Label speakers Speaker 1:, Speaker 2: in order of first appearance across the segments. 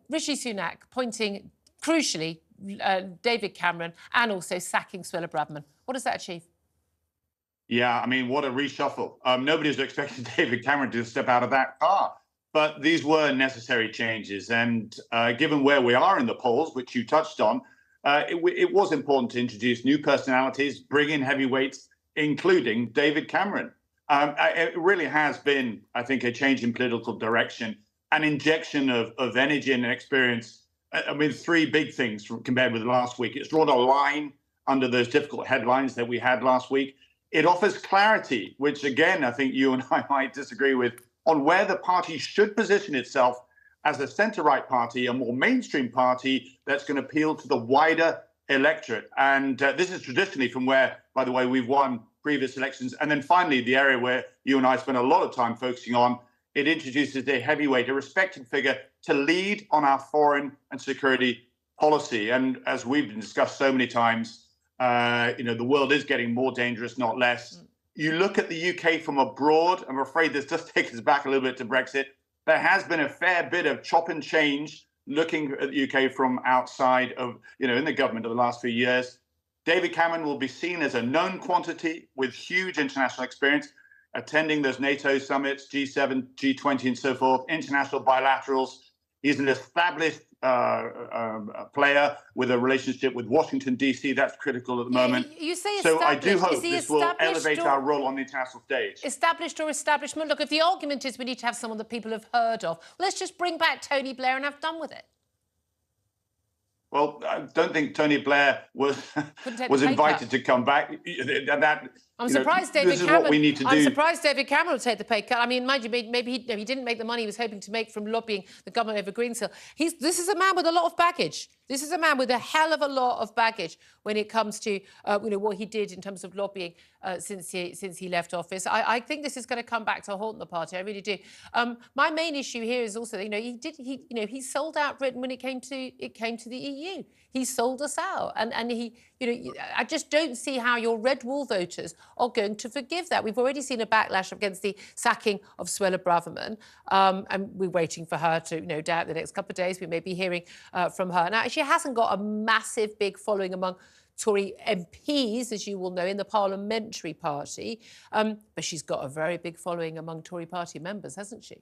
Speaker 1: Rishi Sunak appointing, crucially, David Cameron and also sacking Suella Braverman. What does that achieve?
Speaker 2: Yeah, I mean, what a reshuffle. Nobody was expecting David Cameron to step out of that car. But these were necessary changes. And given where we are in the polls, which you touched on, it was important to introduce new personalities, bring in heavyweights, including David Cameron. It really has been, I think, a change in political direction, an injection of energy and experience. I mean, three big things compared with last week. It's drawn a line under those difficult headlines that we had last week. It offers clarity, which, again, I think you and I might disagree with, on where the party should position itself as a centre-right party, a more mainstream party that's going to appeal to the wider electorate. And this is traditionally from where, by the way, we've won previous elections. And then finally, the area where you and I spend a lot of time focusing on, it introduces a heavyweight, a respected figure to lead on our foreign and security policy. And as we've discussed so many times, the world is getting more dangerous, not less. You look at the UK from abroad, I'm afraid this does take us back a little bit to Brexit. There has been a fair bit of chop and change looking at the UK from outside of, in the government of the last few years. David Cameron will be seen as a known quantity with huge international experience, attending those NATO summits, G7, G20 and so forth, international bilaterals. He's an established player with a relationship with Washington, D.C. That's critical at the moment.
Speaker 1: You say
Speaker 2: so I do hope this will elevate our role on the international stage.
Speaker 1: Established or establishment? Look, if the argument is we need to have someone that people have heard of, let's just bring back Tony Blair and have done with it.
Speaker 2: Well, I don't think Tony Blair was invited to come back.
Speaker 1: I'm surprised David Cameron.
Speaker 2: What we need to do.
Speaker 1: I'm surprised David Cameron will take the pay cut. I mean, mind you, maybe he didn't make the money he was hoping to make from lobbying the government over Greensill. This is a man with a lot of baggage. This is a man with a hell of a lot of baggage when it comes to what he did in terms of lobbying since he left office. I think this is going to come back to haunt the party. I really do. My main issue here is also, he sold out Britain when it came to the EU. He sold us out, and I just don't see how your red wall voters are going to forgive that. We've already seen a backlash against the sacking of Suella Braverman, and we're waiting for her to, no doubt, the next couple of days we may be hearing from her. Now, she hasn't got a massive, big following among Tory MPs, as you will know, in the parliamentary party, but she's got a very big following among Tory party members, hasn't she?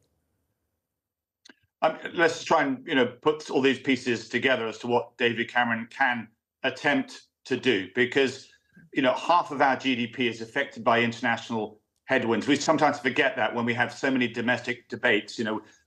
Speaker 2: Let's try and put all these pieces together as to what David Cameron can attempt to do, because half of our GDP is affected by international headwinds. We sometimes forget that when we have so many domestic debates,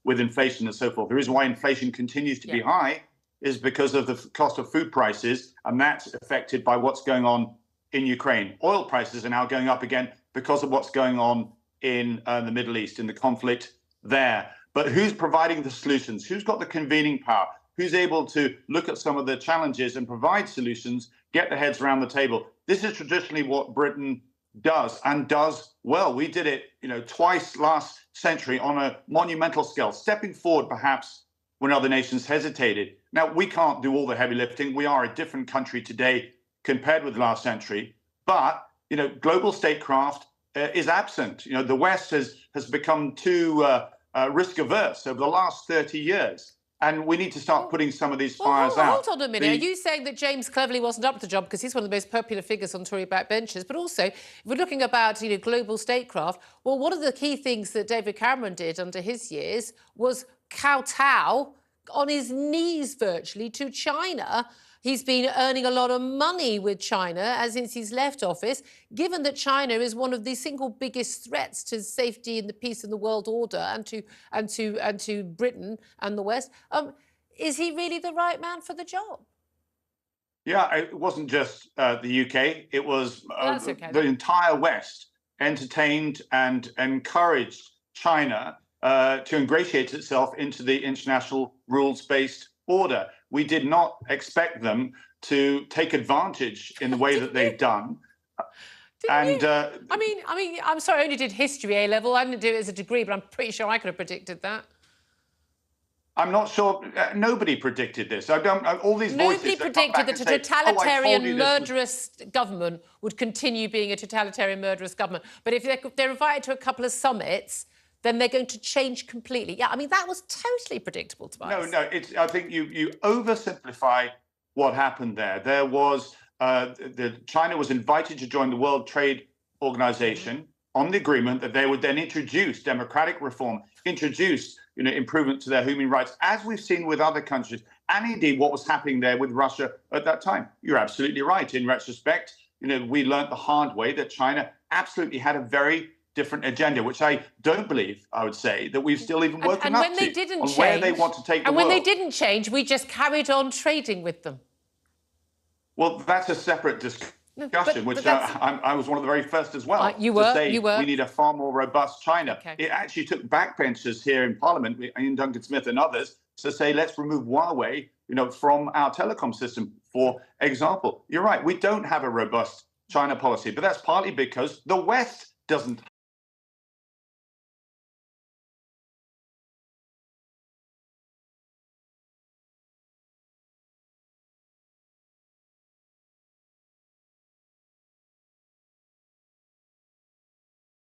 Speaker 2: with inflation and so forth. The reason why inflation continues to be high is because of the cost of food prices, and that's affected by what's going on in Ukraine. Oil prices are now going up again because of what's going on in the Middle East, in the conflict there. But who's providing the solutions? Who's got the convening power? Who's able to look at some of the challenges and provide solutions, get their heads around the table? This is traditionally what Britain does, and does well. We did it, twice last century on a monumental scale, stepping forward perhaps when other nations hesitated. Now, we can't do all the heavy lifting. We are a different country today compared with last century. But, global statecraft is absent. The West has become too risk averse over the last 30 years. And we need to start putting some of these fires out.
Speaker 1: Hold on a minute. Are you saying that James Cleverly wasn't up to the job because he's one of the most popular figures on Tory backbenches? But also, if we're looking about global statecraft, well, one of the key things that David Cameron did under his years was kowtow on his knees virtually to China. He's been earning a lot of money with China since he's left office, given that China is one of the single biggest threats to safety and the peace in the world order and to Britain and the West. Is he really the right man for the job?
Speaker 2: Yeah, it wasn't just the UK. It was the entire West entertained and encouraged China to ingratiate itself into the international rules-based order. We did not expect them to take advantage in the way that they've done. I
Speaker 1: mean, I'm sorry, I only did history A-level. I didn't do it as a degree, but I'm pretty sure I could have predicted that.
Speaker 2: I'm not sure. Nobody predicted this. All these voices.
Speaker 1: Nobody predicted that a totalitarian, murderous government would continue being a totalitarian, murderous government. But if they're invited to a couple of summits, then they're going to change completely. Yeah, I mean, that was totally predictable, Tobias.
Speaker 2: No, I think you oversimplify what happened there. There was China was invited to join the World Trade Organization on the agreement that they would then introduce democratic reform, introduce improvement to their human rights, as we've seen with other countries, and indeed what was happening there with Russia at that time. You're absolutely right. In retrospect, we learned the hard way that China absolutely had a very different agenda, which I don't believe, I would say, that we've still even woken up to on where they want to take the world.
Speaker 1: And when they didn't change, we just carried on trading with them.
Speaker 2: Well, that's a separate discussion, which I was one of the very first as well.
Speaker 1: You were.
Speaker 2: We need a far more robust China.
Speaker 1: Okay.
Speaker 2: It actually took backbenchers here in Parliament, Ian Duncan Smith and others, to say, let's remove Huawei, from our telecom system, for example. You're right. We don't have a robust China policy, but that's partly because the West doesn't